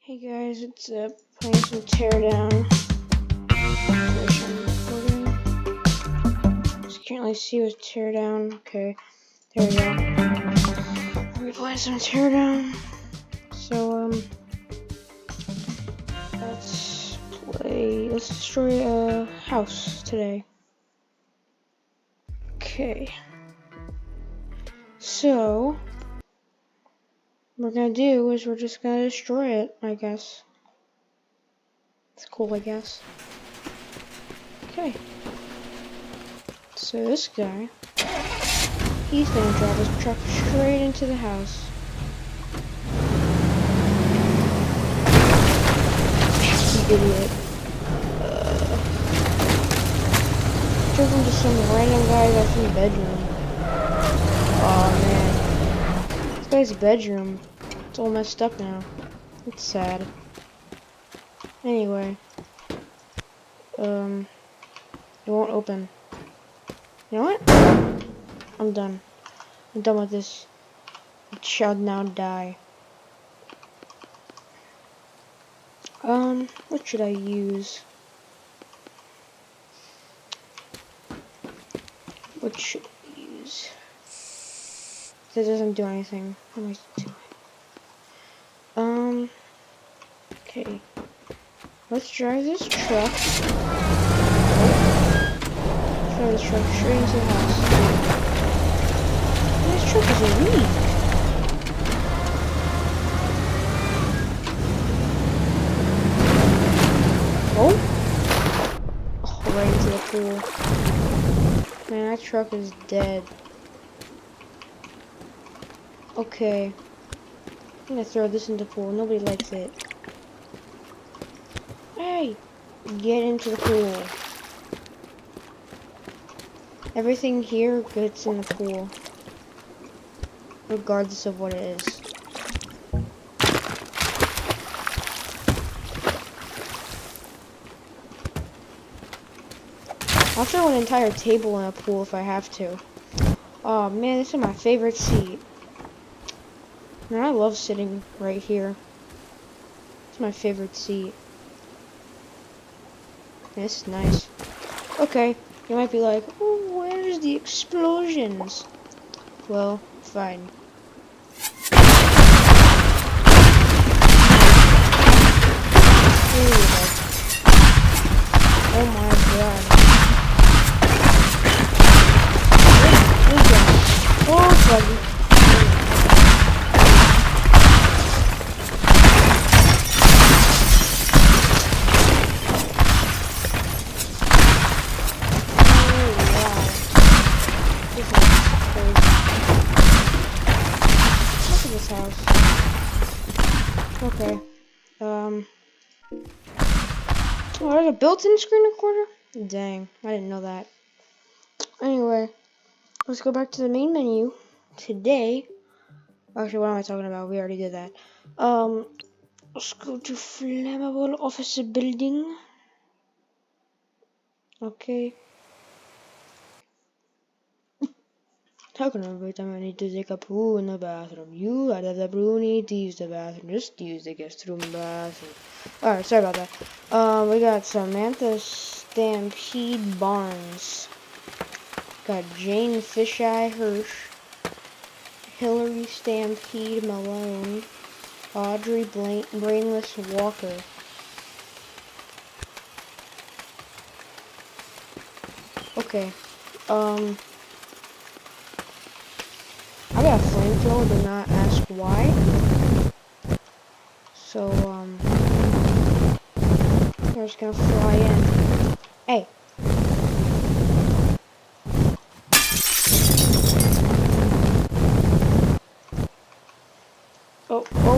Hey guys, it's playing some Teardown. Just can't really see with Teardown. Okay, there we go. We're playing some Teardown. So let's destroy a house today. Okay. So what we're gonna do is we're just gonna destroy it, I guess. It's cool, I guess. Okay. So this guy, he's gonna drive his truck straight into the house. You idiot. Drove into some random guy that's in the bedroom. Oh man. This guy's bedroom. It's all messed up now. It's sad. Anyway. It won't open. You know what? I'm done. I'm done with this. It shall now die. What should I use? What should I use? That doesn't do anything. What am I doing? Okay. Let's drive this truck. Drive this truck straight into the house. This truck is weak. Oh, right into the pool. Man, that truck is dead. Okay. I'm gonna throw this into the pool. Nobody likes it. Hey! Get into the pool. Everything here gets in the pool. Regardless of what it is. I'll throw an entire table in a pool if I have to. Oh man, this is my favorite seat. Man, I love sitting right here. It's my favorite seat. This is nice. Okay, you might be like, oh, where's the explosions? Well, fine. Oh my god. Oh, buddy. House. Okay. Oh, there's a built-in screen recorder? Dang, I didn't know that. Anyway, let's go back to the main menu. Today, actually, what am I talking about? We already did that. Let's go to flammable office building. Okay. How can every time I need to take a poo in the bathroom? You out of the brew need to use the bathroom. Just use the guest room bathroom. Alright, sorry about that. We got Samantha Stampede Barnes. Got Jane Fisheye Hirsch. Hillary Stampede Malone. Audrey Brainless Walker. Okay. I got a flamethrower, do not ask why. So, we're just gonna fly in. Hey! Oh, no.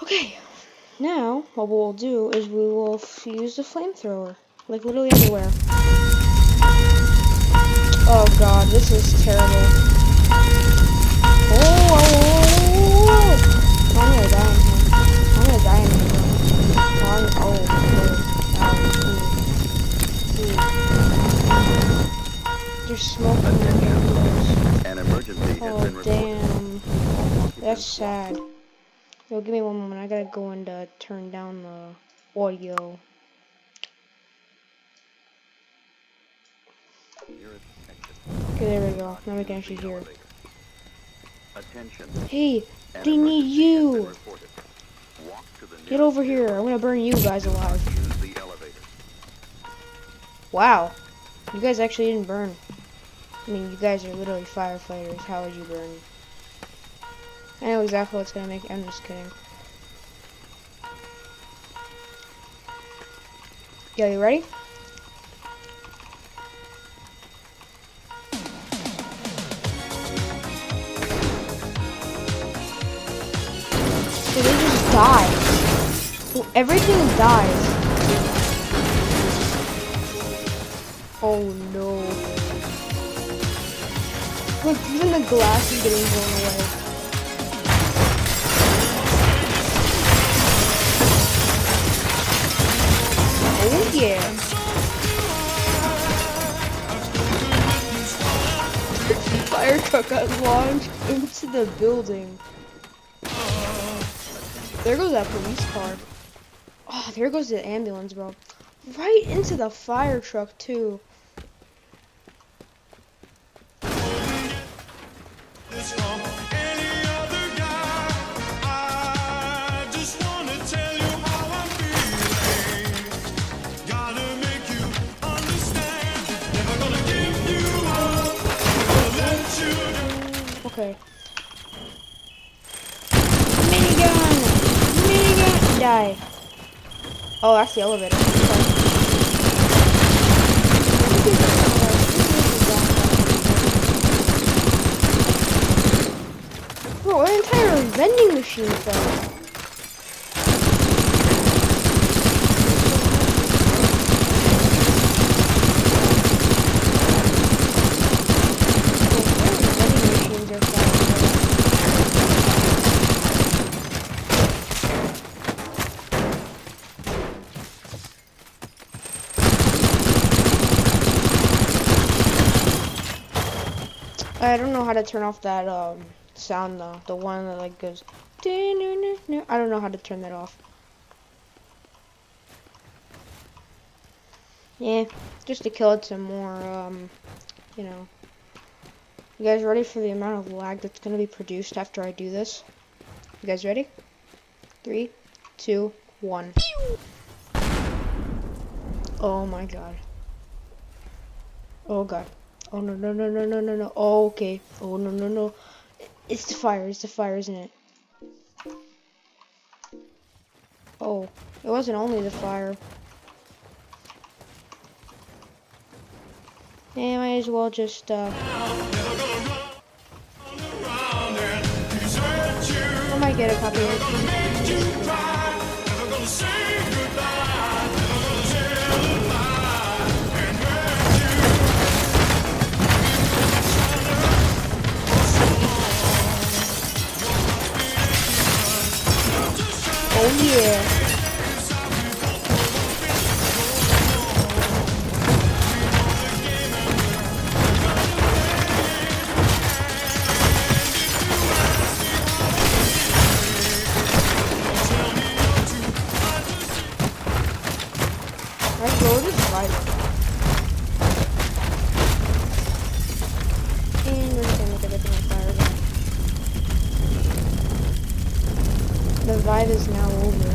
Okay. Now, what we'll do is we will use the flamethrower, like literally everywhere. Oh god, this is terrible. I'm gonna die in here. I'm gonna die in here. Ooh. smoke from the windows. An emergency has been Oh, reported. damn. All That's occupants sad. Yo, give me one moment. I gotta go and turn down the audio. Okay, there we go. Now we can actually hear. Attention. Hey, An they need emergency has been you. reported. Walk to the Get over nearest here. stairwell. I'm gonna burn you guys Do not alive. use the elevator. Wow. You guys actually didn't burn. I mean, you guys are literally firefighters. How would you burn? I know exactly what's gonna make. I'm just kidding. Yo, you ready? So they just die. Well, everything dies. Oh no. Look, even the glass is getting blown away. Oh yeah. Fire truck got launched into the building. There goes that police car. Oh, there goes the ambulance, bro. Right into the fire truck, too. Okay. Minigun! Minigun! Die. Oh, that's the elevator. Bro, an entire vending machine fell. Vending machines are falling. I don't know how to turn off that sound though. The one that like goes. I don't know how to turn that off. Yeah, just to kill it some more. You know. You guys ready for the amount of lag that's gonna be produced after I do this? You guys ready? 3, 2, 1. Oh my god. Oh god. Oh no no no no no no no. Oh, okay. Oh no no no. It's the fire. It's the fire, isn't it? Oh, it wasn't only the fire. Yeah, might as well just I might get a copyright. Oh yeah. Let's go to the Vibe. And we're just gonna make everything on fire again. The Vibe is now over.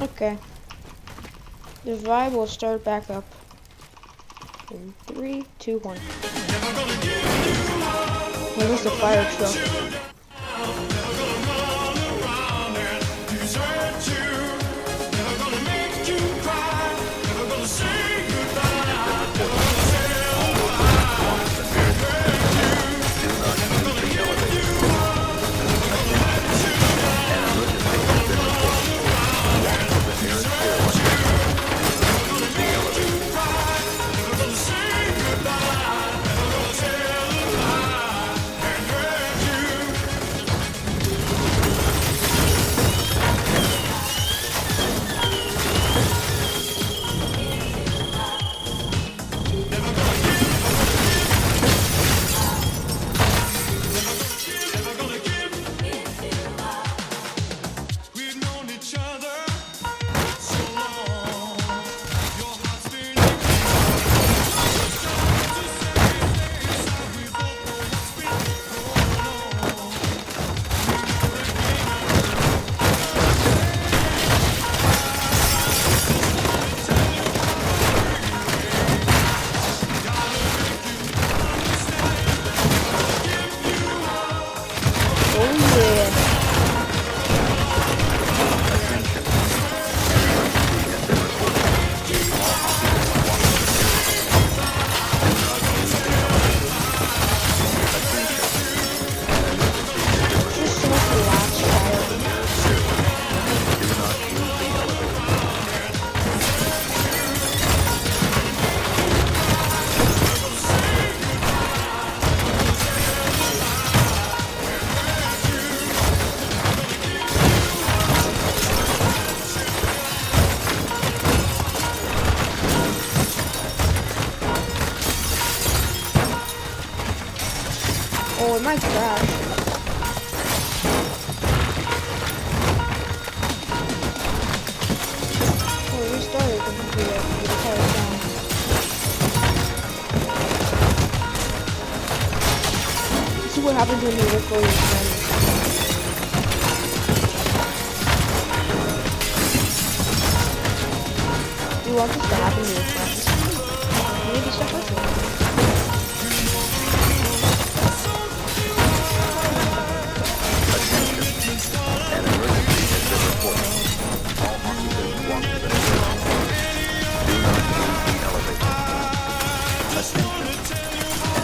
Okay. The Vibe will start back up. In 3, 2, 1. Where's the fire truck? might crash. Oh, we restarted the computer. The car's down. Let's see what happens when you record your friends. Do you want this to happen to your friends? Maybe stuff like that. An emergency has been reported. All occupants walk to the nearest exit. Do not use the elevator. Attention. An emergency has been reported.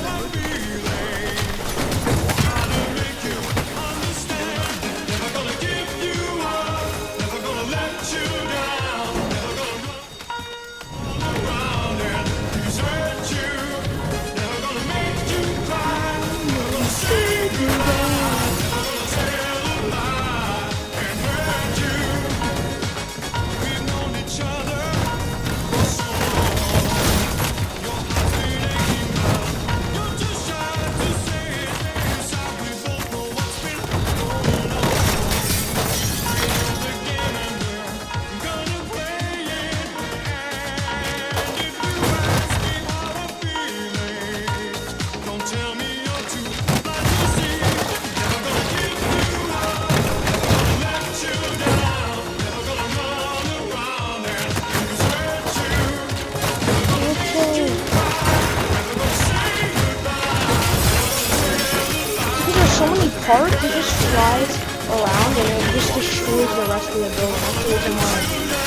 So many parts, it just flies around and it just destroys the rest of the building. That's the reason why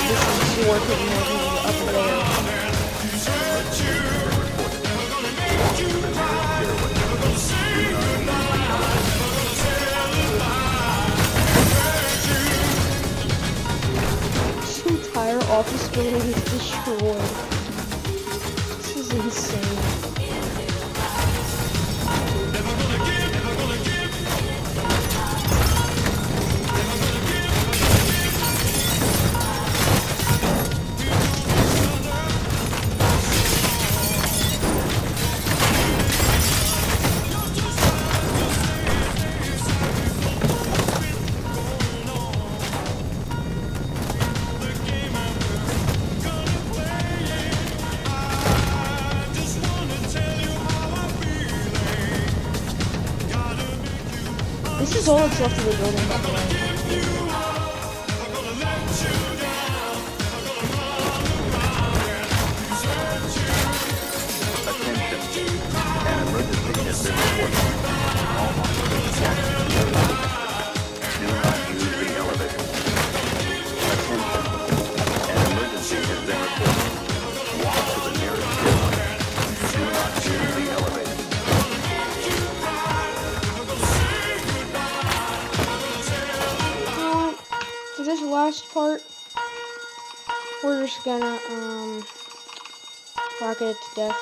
this is working more people up there. This entire office building is destroyed. This is insane. This is all that's left of the building, by the way. Attention. An emergency has been reported. All occupants walk to the nearest exit. Do not use the elevator. Attention. An emergency has been reported. Walk to the nearest exit. Do not use the elevator. For this last part, we're just gonna rocket it to death.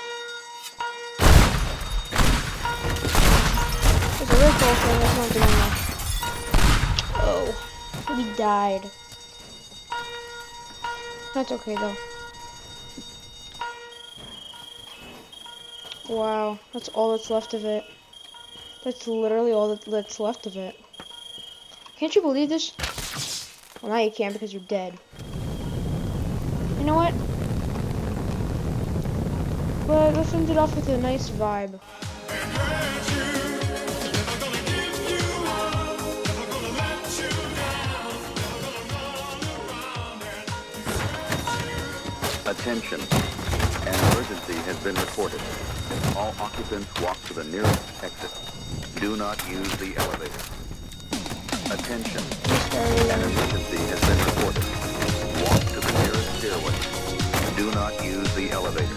It's a really cool thing, that's not doing much. Oh, we died. That's okay though. Wow, that's all that's left of it. That's literally all that's left of it. Can't you believe this? Well, now you can't because you're dead. You know what? But let's end it off with a nice vibe. Attention. An emergency has been reported. All occupants walk to the nearest exit. Do not use the elevator. Attention. An emergency has been reported. Walk to the nearest stairway. Do not use the elevator.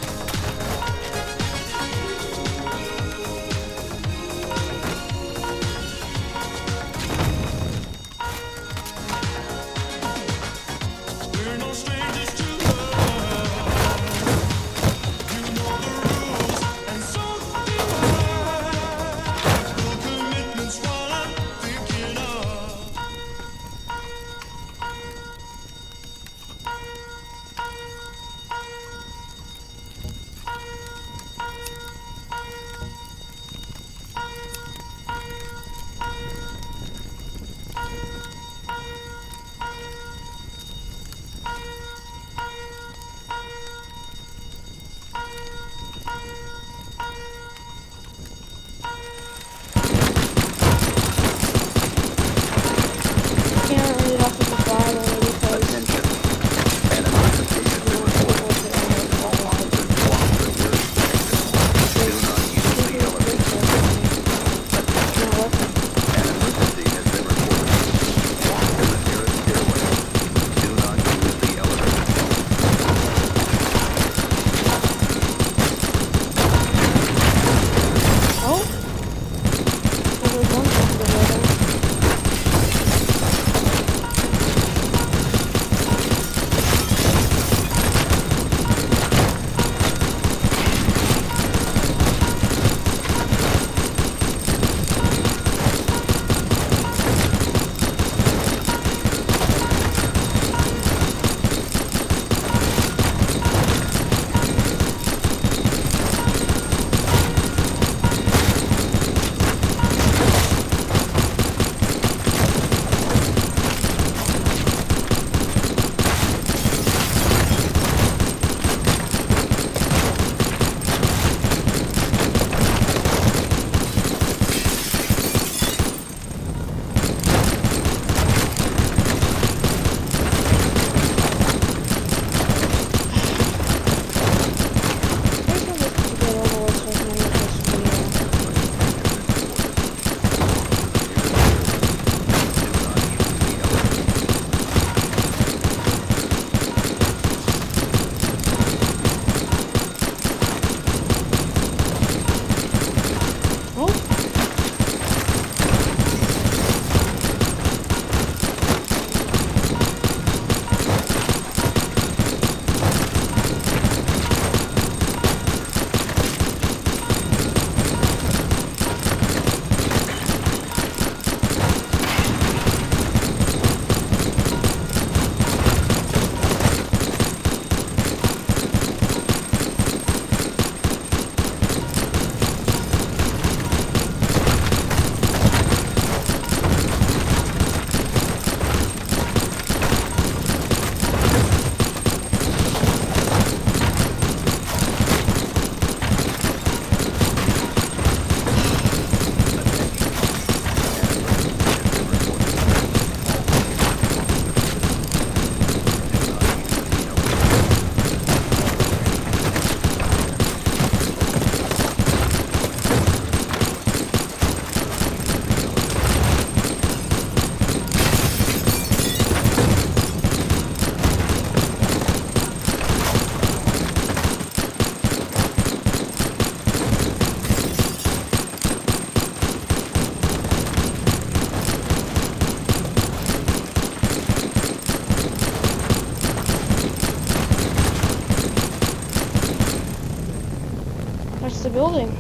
building.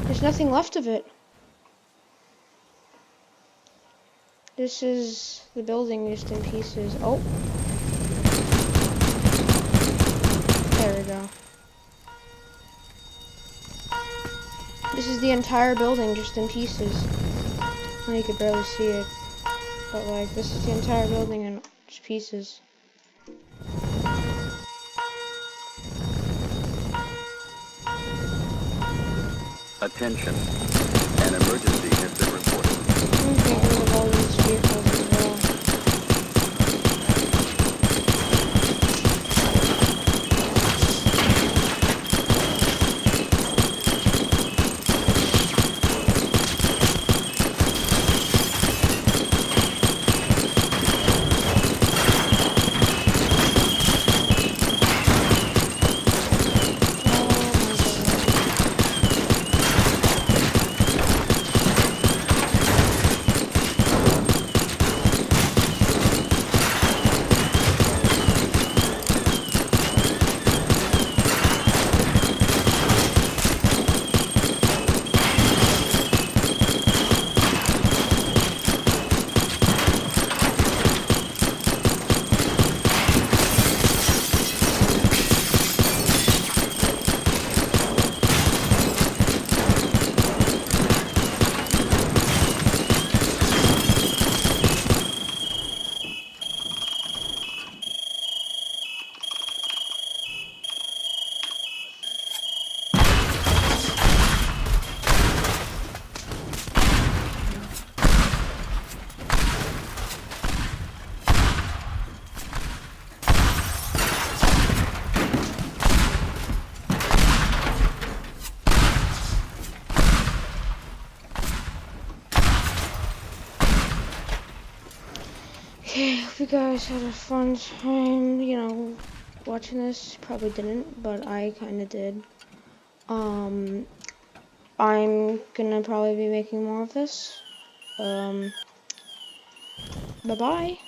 There's nothing left of it. This is the building just in pieces. Oh. There we go. This is the entire building just in pieces. Well, you could barely see it. But like, this is the entire building in just pieces. Attention. An emergency has been reported. I'm getting rid of all these vehicles as well. Okay, hope you guys had a fun time, watching this. Probably didn't, but I kinda did. I'm gonna probably be making more of this. Bye-bye.